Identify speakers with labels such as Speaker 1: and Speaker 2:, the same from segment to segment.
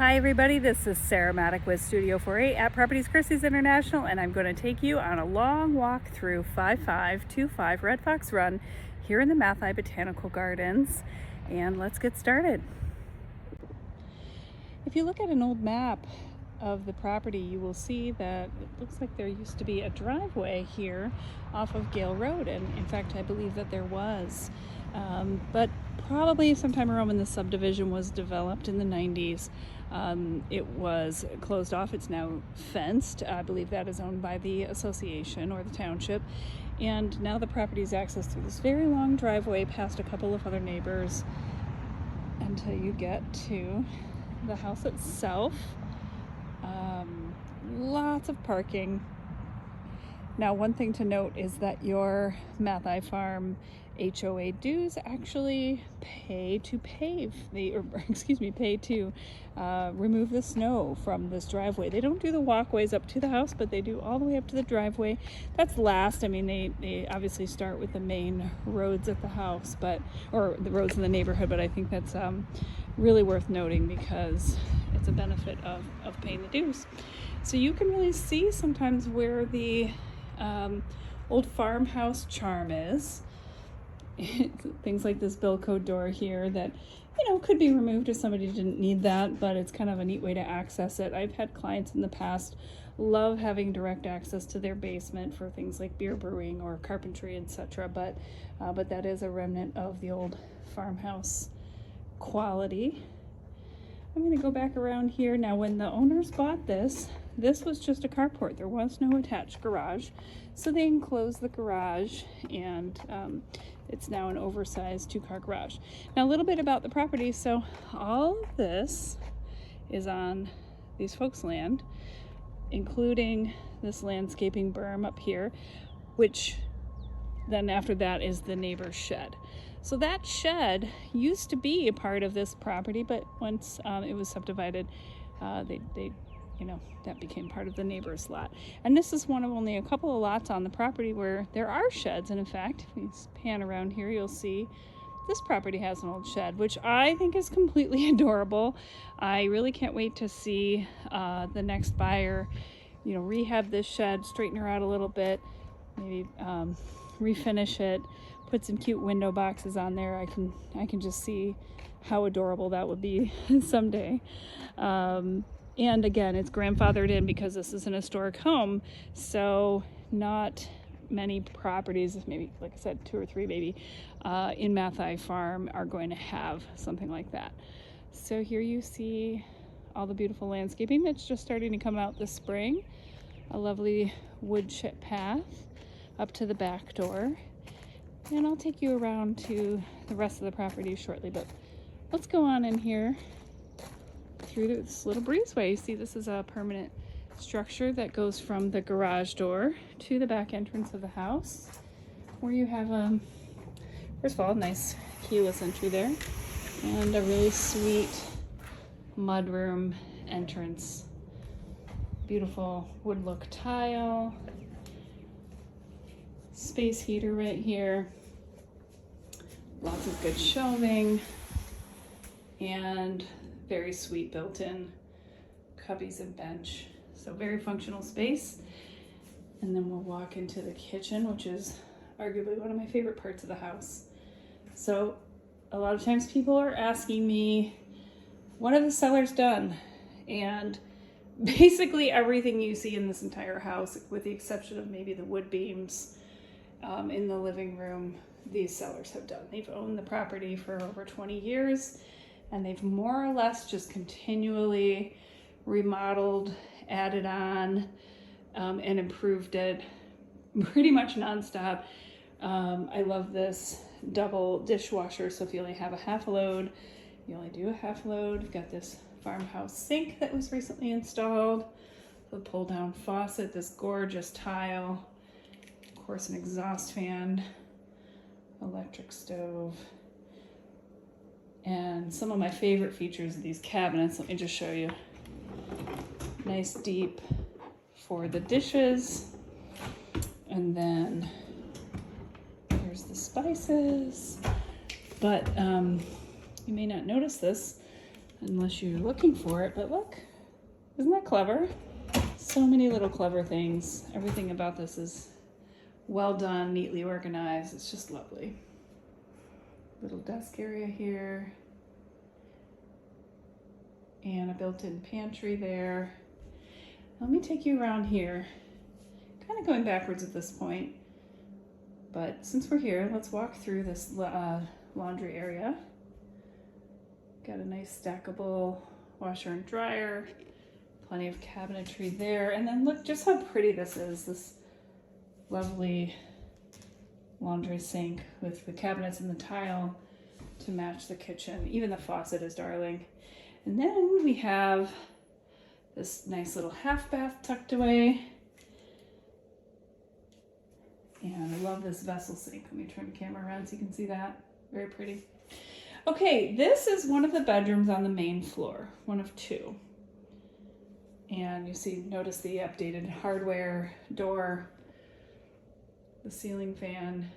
Speaker 1: Hi everybody, this is Sara Maddock with Studio 48 at Properties Christie's International, and I'm going to take you on a long walk through 5525 Red Fox Run here in the Matthaei Botanical Gardens, and let's get started. If you look at an old map of the property, you will see that it looks like there used to be a driveway here off of Gale Road, and in fact I believe that there was, but probably sometime around when the subdivision was developed in the 90s, it was closed off. It's now fenced. I believe that is owned by the association or the township, and now the property is accessed through this very long driveway past a couple of other neighbors until you get to the house itself. Lots of parking. Now, one thing to note is that your Matthaei Farm HOA dues actually pay to remove the snow from this driveway. They don't do the walkways up to the house, but they do all the way up to the driveway. That's last. I mean, they obviously start with the main roads at the house, or the roads in the neighborhood, but I think that's really worth noting because it's a benefit of paying the dues. So you can really see sometimes where the old farmhouse charm is. Things like this bill code door here that, could be removed if somebody didn't need that, but it's kind of a neat way to access it. I've had clients in the past love having direct access to their basement for things like beer brewing or carpentry, etc. But that is a remnant of the old farmhouse quality. I'm going to go back around here. Now, when the owners bought this was just a carport. There was no attached garage. So they enclosed the garage, and it's now an oversized 2-car garage. Now, a little bit about the property. So all of this is on these folks' land, including this landscaping berm up here, which then after that is the neighbor's shed. So that shed used to be a part of this property, but once it was subdivided, that became part of the neighbor's lot. And this is one of only a couple of lots on the property where there are sheds. And in fact, if you pan around here, you'll see this property has an old shed, which I think is completely adorable. I really can't wait to see the next buyer, rehab this shed, straighten her out a little bit, maybe refinish it, put some cute window boxes on there. I can just see how adorable that would be someday. And again, it's grandfathered in because this is an historic home, so not many properties, maybe like I said 2 or 3 maybe, in Matthaei Farm are going to have something like that. So here you see all the beautiful landscaping that's just starting to come out this spring. A lovely wood chip path up to the back door. And I'll take you around to the rest of the property shortly, but let's go on in here through this little breezeway. You see, this is a permanent structure that goes from the garage door to the back entrance of the house, where you have first of all, a nice keyless entry there, and a really sweet mudroom entrance. Beautiful wood look tile, space heater right here, lots of good shelving, and very sweet built-in cubbies and bench. So very functional space. And then we'll walk into the kitchen, which is arguably one of my favorite parts of the house. So a lot of times people are asking me, what have the sellers done? And basically everything you see in this entire house, with the exception of maybe the wood beams in the living room, these sellers have done. They've owned the property for over 20 years, and they've more or less just continually remodeled, added on, and improved it pretty much nonstop. I love this double dishwasher, so if you only have a half a load, you only do a half load. You've got this farmhouse sink that was recently installed, the pull down faucet, this gorgeous tile, of course an exhaust fan, electric stove, and some of my favorite features of these cabinets. Let me just show you. Nice deep for the dishes, and then here's the spices. But you may not notice this, unless you're looking for it, but look, isn't that clever? So many little clever things. Everything about this is well done, neatly organized. It's just lovely. Little desk area here. And a built-in pantry there. Let me take you around here. Kind of going backwards at this point. But since we're here, let's walk through this laundry area. Got a nice stackable washer and dryer. Plenty of cabinetry there. And then look just how pretty this is. This lovely laundry sink with the cabinets and the tile to match the kitchen. Even the faucet is darling. And then we have this nice little half bath tucked away. And I love this vessel sink. Let me turn the camera around so you can see that. Very pretty. Okay, this is one of the bedrooms on the main floor, one of two. And you see, notice the updated hardware, door, the ceiling fan.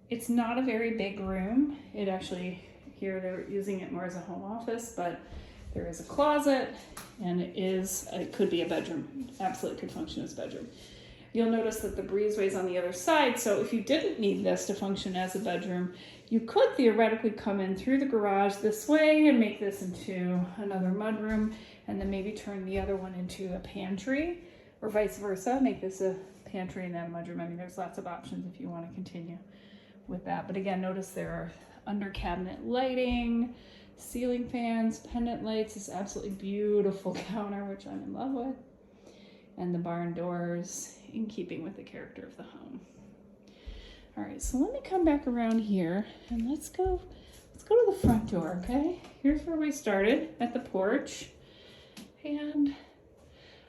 Speaker 1: It's not a very big room. It actually, here they're using it more as a home office, but there is a closet and it could be a bedroom. Absolutely could function as a bedroom. You'll notice that the breezeway is on the other side, so if you didn't need this to function as a bedroom, you could theoretically come in through the garage this way and make this into another mudroom, and then maybe turn the other one into a pantry, or vice versa, make this a pantry and then a mudroom. I mean, there's lots of options if you want to continue with that. But again, notice there are under cabinet lighting, ceiling fans, pendant lights, this absolutely beautiful counter, which I'm in love with, and the barn doors in keeping with the character of the home. All right, so let me come back around here and let's go to the front door, okay? Here's where we started, at the porch. And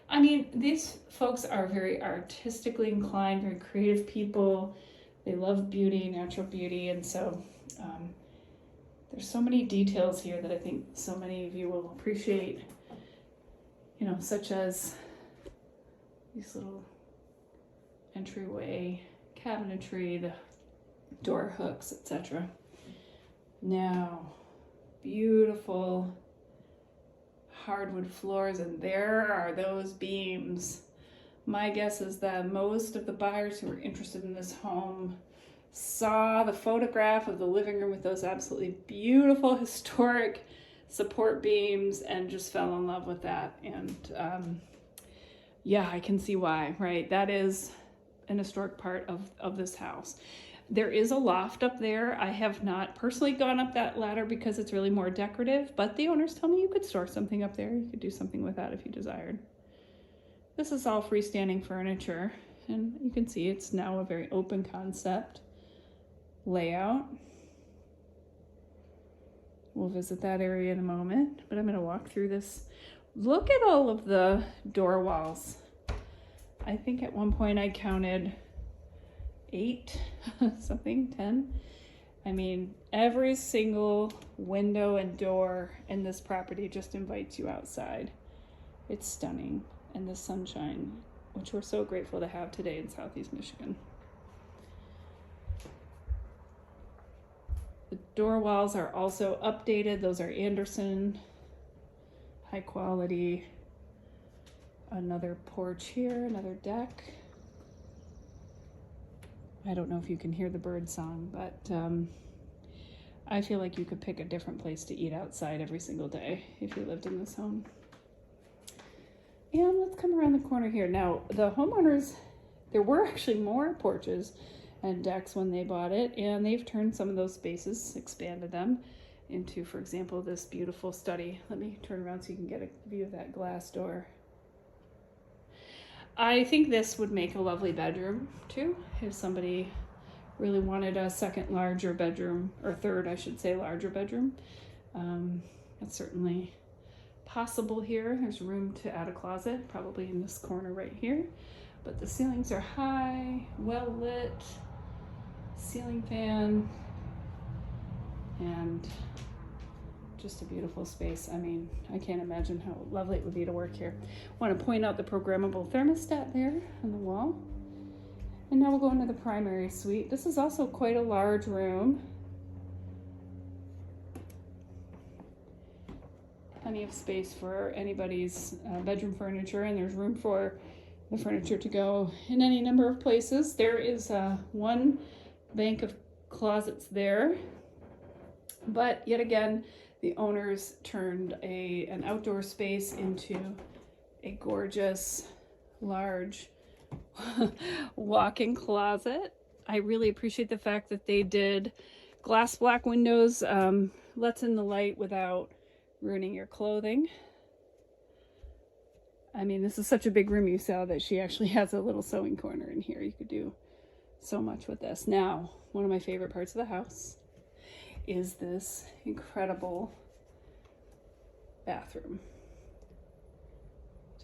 Speaker 1: I mean, these folks are very artistically inclined, very creative people. They love beauty, natural beauty, and so there's so many details here that I think so many of you will appreciate, you know, such as these little entryway cabinetry, the door hooks, etc. Now, beautiful hardwood floors, and there are those beams. My guess is that most of the buyers who were interested in this home saw the photograph of the living room with those absolutely beautiful historic support beams and just fell in love with that. And yeah, I can see why, right? That is an historic part of this house. There is a loft up there. I have not personally gone up that ladder because it's really more decorative, but the owners tell me you could store something up there. You could do something with that if you desired. This is all freestanding furniture, and you can see it's now a very open concept layout. We'll visit that area in a moment, but I'm going to walk through this. Look at all of the door walls. I think at one point I counted 8, something, 10. I mean, every single window and door in this property just invites you outside. It's stunning. And the sunshine, which we're so grateful to have today in Southeast Michigan. The door walls are also updated. Those are Anderson, high quality. Another porch here, another deck. I don't know if you can hear the bird song, but I feel like you could pick a different place to eat outside every single day if you lived in this home. And let's come around the corner here. Now, the homeowners, there were actually more porches and decks when they bought it, and they've turned some of those spaces, expanded them into, for example, this beautiful study. Let me turn around so you can get a view of that glass door. I think this would make a lovely bedroom too, if somebody really wanted a second larger bedroom, or third, I should say, larger bedroom. That's certainly possible here. There's room to add a closet, probably in this corner right here. But the ceilings are high, well lit, ceiling fan, and just a beautiful space. I mean, I can't imagine how lovely it would be to work here. I want to point out the programmable thermostat there on the wall. And now we'll go into the primary suite. This is also quite a large room. plenty of space for anybody's bedroom furniture, and there's room for the furniture to go in any number of places. There is one bank of closets there, but yet again, the owners turned an outdoor space into a gorgeous, large walk-in closet. I really appreciate the fact that they did glass black windows, lets in the light without ruining your clothing. I mean, this is such a big room. You saw that she actually has a little sewing corner in here. You could do so much with this. Now, one of my favorite parts of the house is this incredible bathroom.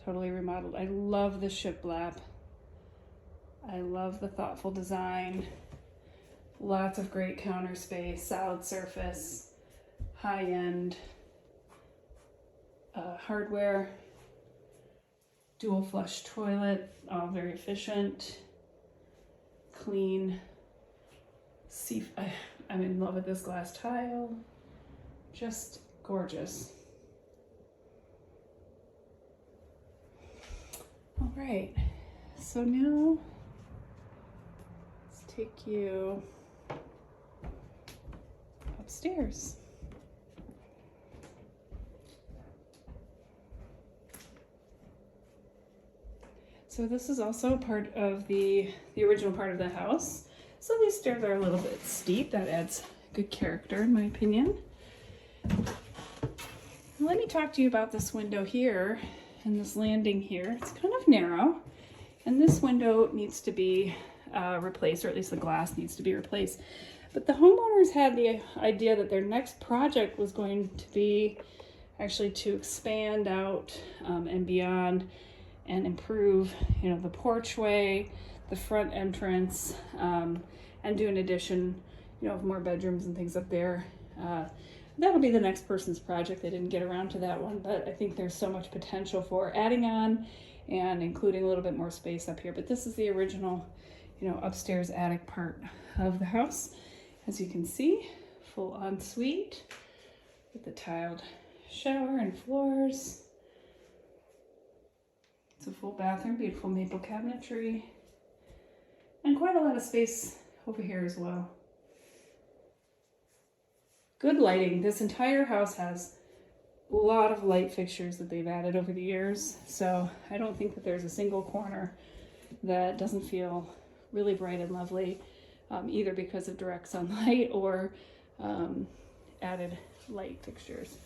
Speaker 1: Totally remodeled. I love the shiplap. I love the thoughtful design. Lots of great counter space, solid surface, high-end hardware, dual flush toilet, all very efficient, clean. I'm in love with this glass tile. Just gorgeous. All right, so now let's take you upstairs. So this is also part of the original part of the house. So these stairs are a little bit steep. That adds good character, in my opinion. Let me talk to you about this window here and this landing here. It's kind of narrow, and this window needs to be replaced, or at least the glass needs to be replaced. But the homeowners had the idea that their next project was going to be actually to expand out and beyond and improve, you know, the porchway, the front entrance, and do an addition, you know, of more bedrooms and things up there. That'll be the next person's project. They didn't get around to that one, but I think there's so much potential for adding on and including a little bit more space up here. But this is the original, you know, upstairs attic part of the house. As you can see, full ensuite with the tiled shower and floors. It's a full bathroom, beautiful maple cabinetry, and quite a lot of space over here as well. Good lighting. This entire house has a lot of light fixtures that they've added over the years, so I don't think that there's a single corner that doesn't feel really bright and lovely, either because of direct sunlight or added light fixtures.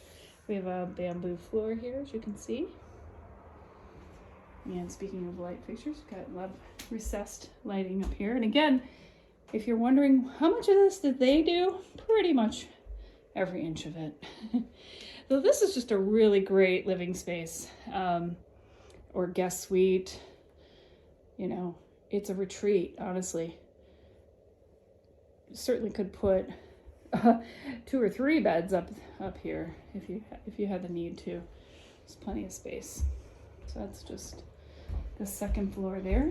Speaker 1: We have a bamboo floor here, as you can see. And speaking of light fixtures, we've got a lot of recessed lighting up here. And again, if you're wondering how much of this did they do, pretty much every inch of it. So this is just a really great living space, or guest suite. You know, it's a retreat, honestly. You certainly could put 2 or 3 beds up here if you had the need to. There's plenty of space. So that's just the second floor there.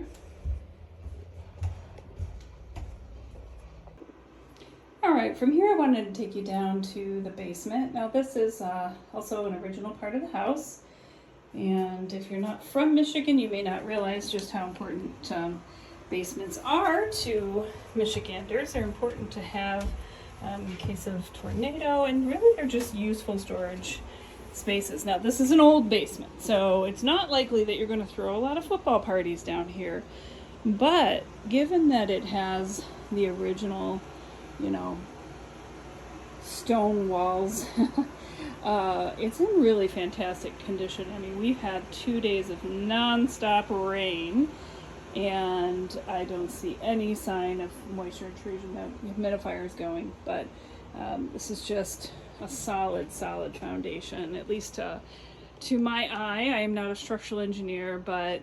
Speaker 1: All right, from here I wanted to take you down to the basement. Now this is also an original part of the house, and if you're not from Michigan, you may not realize just how important basements are to Michiganders. They're important to have in case of tornado, and really they're just useful storage spaces. Now this is an old basement, so it's not likely that you're going to throw a lot of football parties down here, but given that it has the original, you know, stone walls, it's in really fantastic condition. I mean, we've had 2 days of non-stop rain, and I don't see any sign of moisture intrusion. The humidifier is going, but this is just a solid foundation, at least to my eye. I am not a structural engineer, but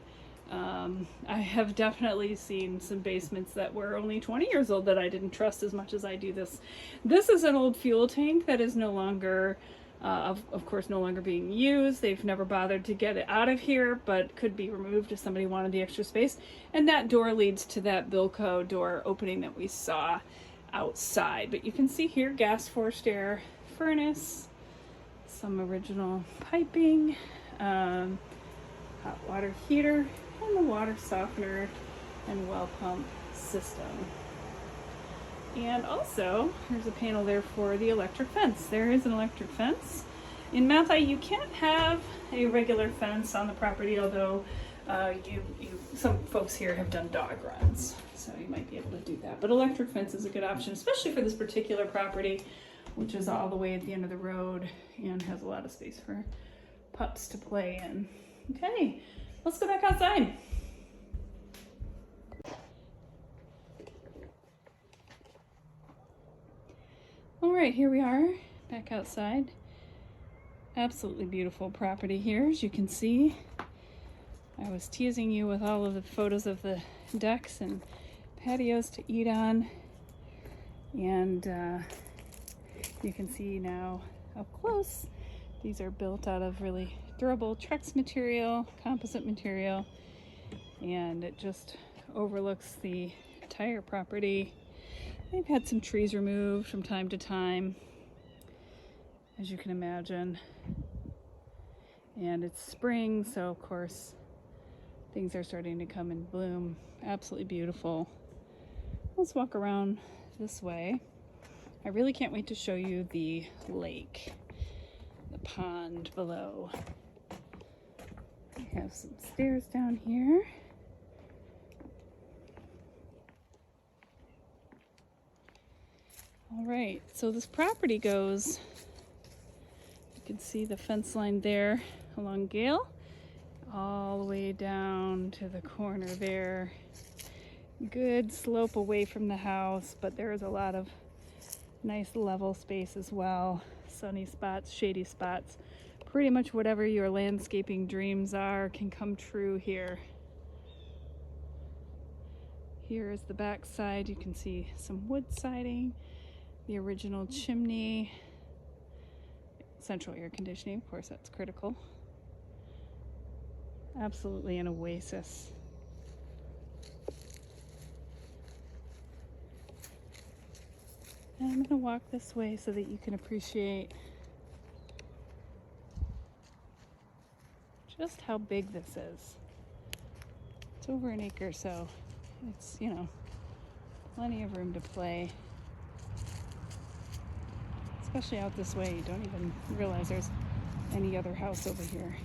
Speaker 1: I have definitely seen some basements that were only 20 years old that I didn't trust as much as I do this. This is an old fuel tank that is no longer, of course, no longer being used. They've never bothered to get it out of here, but could be removed if somebody wanted the extra space. And that door leads to that Bilco door opening that we saw outside. But you can see here, gas forced air furnace, some original piping, hot water heater, and the water softener and well pump system. And also, there's a panel there for the electric fence. There is an electric fence. In Matthaei, you can't have a regular fence on the property, although some folks here have done dog runs, so you might be able to do that. But electric fence is a good option, especially for this particular property, which is all the way at the end of the road and has a lot of space for pups to play in. Okay, let's go back outside. All right, here we are back outside. Absolutely beautiful property here, as you can see. I was teasing you with all of the photos of the decks and patios to eat on, and you can see now up close these are built out of really durable Trex material, composite material, and it just overlooks the entire property. They've had some trees removed from time to time, as you can imagine, and it's spring, so of course things are starting to come in bloom. Absolutely beautiful. Let's walk around this way. I really can't wait to show you the lake, the pond below. We have some stairs down here. All right, so this property goes, you can see the fence line there along Gale, all the way down to the corner there. Good slope away from the house, but there is a lot of nice level space as well. Sunny spots, shady spots. Pretty much whatever your landscaping dreams are can come true here. Here is the back side. You can see some wood siding, the original chimney, central air conditioning, of course that's critical. Absolutely an oasis. And I'm going to walk this way so that you can appreciate just how big this is. It's over an acre, so it's, you know, plenty of room to play. Especially out this way, you don't even realize there's any other house over here.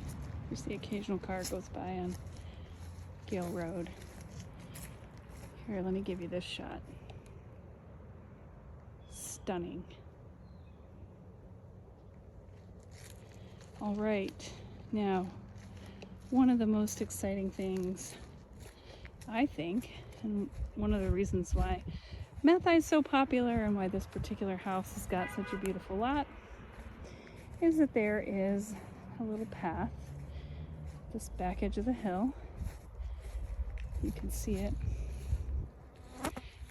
Speaker 1: Just the occasional car goes by on Gale Road. Here, let me give you this shot. Stunning. All right, now, one of the most exciting things, I think, and one of the reasons why Matthaei is so popular and why this particular house has got such a beautiful lot, is that there is a little path, this back edge of the hill. You can see it.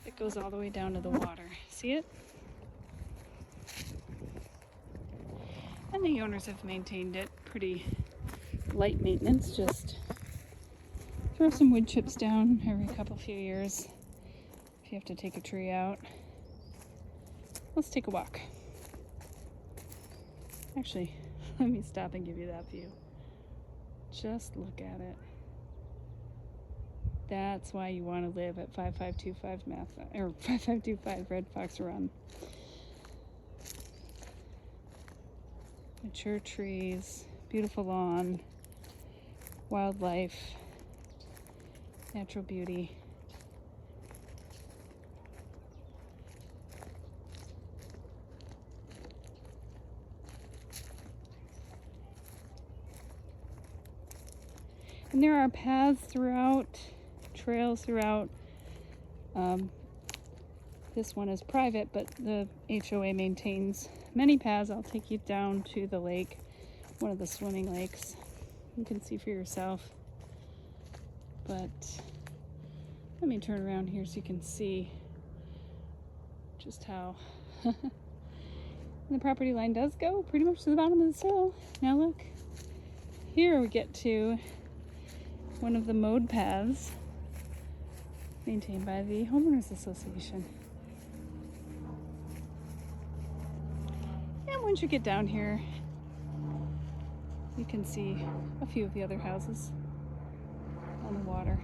Speaker 1: It goes all the way down to the water. See it? And the owners have maintained it pretty light maintenance, just throw some wood chips down every few years if you have to take a tree out. Let's take a walk. Actually, let me stop and give you that view. Just look at it. That's why you want to live at 5525 or 5525 Red Fox Run. Mature trees, beautiful lawn, wildlife, natural beauty. And there are paths throughout, trails throughout. This one is private, but the HOA maintains many paths. I'll take you down to the lake, one of the swimming lakes. You can see for yourself. But let me turn around here so you can see just how the property line does go pretty much to the bottom of this hill. Now look, here we get to one of the mowed paths maintained by the Homeowners Association. And once you get down here, You can see a few of the other houses on the water.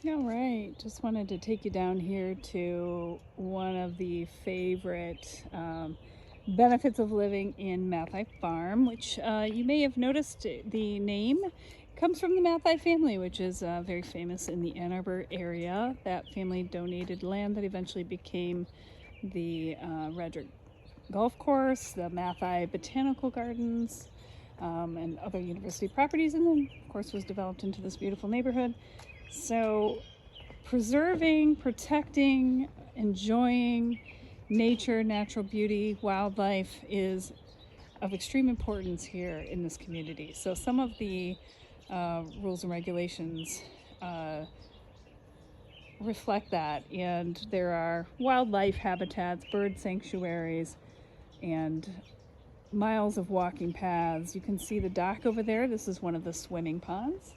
Speaker 1: All right, just wanted to take you down here to one of the favorite benefits of living in Matthaei Farm, which you may have noticed the name comes from the Matthaei family, which is very famous in the Ann Arbor area. That family donated land that eventually became the Redrick Golf Course, the Matthaei Botanical Gardens, and other university properties, and then of course was developed into this beautiful neighborhood. So preserving, protecting, enjoying nature, natural beauty, wildlife is of extreme importance here in this community. So some of the rules and regulations reflect that, and there are wildlife habitats, bird sanctuaries, and miles of walking paths. You can see the dock over there. This is one of the swimming ponds,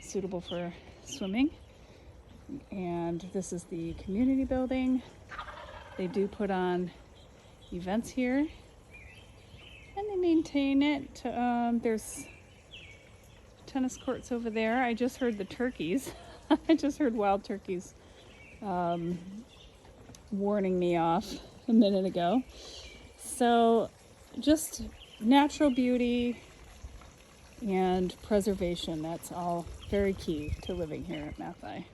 Speaker 1: suitable for swimming. And this is the community building. They do put on events here, and they maintain it. There's tennis courts over there. I just heard the turkeys. I just heard wild turkeys warning me off a minute ago. So just natural beauty and preservation, that's all very key to living here at Matthaei.